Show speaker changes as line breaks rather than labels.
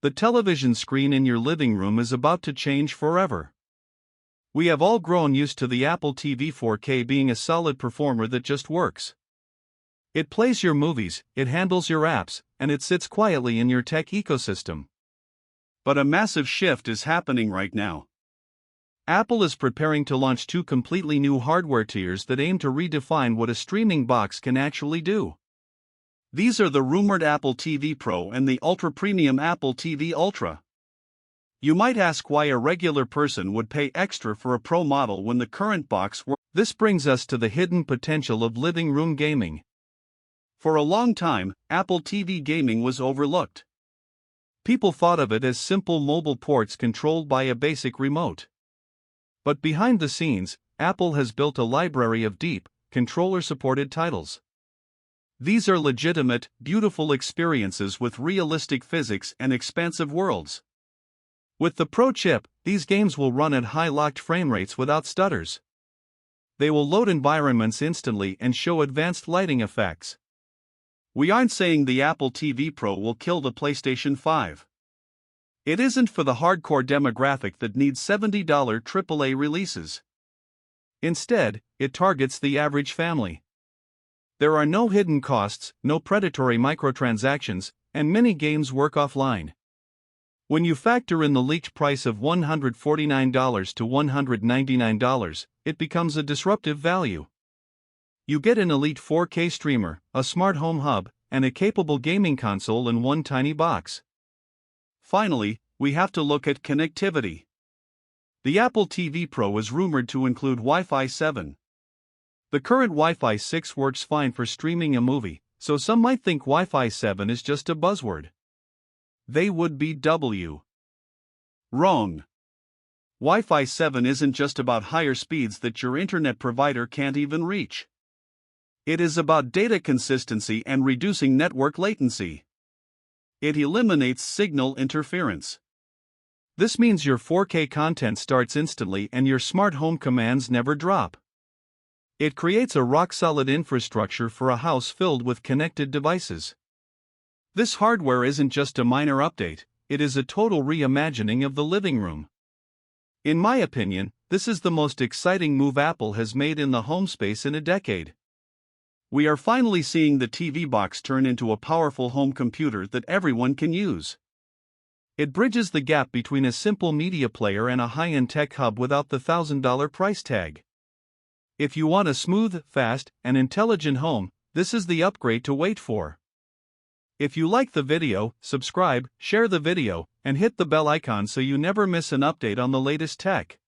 The television screen in your living room is about to change forever. We have all grown used to the Apple TV 4K being a solid performer that just works. It plays your movies, it handles your apps, and it sits quietly in your tech ecosystem. But a massive shift is happening right now. Apple is preparing to launch two completely new hardware tiers that aim to redefine what a streaming box can actually do. These are the rumored Apple TV Pro and the ultra-premium Apple TV Ultra. You might ask why a regular person would pay extra for a Pro model when the current box works. This brings us to the hidden potential of living room gaming. For a long time, Apple TV gaming was overlooked. People thought of it as simple mobile ports controlled by a basic remote. But behind the scenes, Apple has built a library of deep, controller-supported titles. These are legitimate, beautiful experiences with realistic physics and expansive worlds. With the Pro chip, these games will run at high locked frame rates without stutters. They will load environments instantly and show advanced lighting effects. We aren't saying the Apple TV Pro will kill the PlayStation 5. It isn't for the hardcore demographic that needs $70 AAA releases. Instead, it targets the average family. There are no hidden costs, no predatory microtransactions, and many games work offline. When you factor in the leaked price of $149 to $199, it becomes a disruptive value. You get an elite 4K streamer, a smart home hub, and a capable gaming console in one tiny box. Finally, we have to look at connectivity. The Apple TV Pro is rumored to include Wi-Fi 7. The current Wi-Fi 6 works fine for streaming a movie, so some might think Wi-Fi 7 is just a buzzword. They would be wrong. Wi-Fi 7 isn't just about higher speeds that your internet provider can't even reach. It is about data consistency and reducing network latency. It eliminates signal interference. This means your 4K content starts instantly and your smart home commands never drop. It creates a rock-solid infrastructure for a house filled with connected devices. This hardware isn't just a minor update, it is a total reimagining of the living room. In my opinion, this is the most exciting move Apple has made in the home space in a decade. We are finally seeing the TV box turn into a powerful home computer that everyone can use. It bridges the gap between a simple media player and a high-end tech hub without the $1,000 price tag. If you want a smooth, fast, and intelligent home, this is the upgrade to wait for. If you like the video, subscribe, share the video, and hit the bell icon so you never miss an update on the latest tech.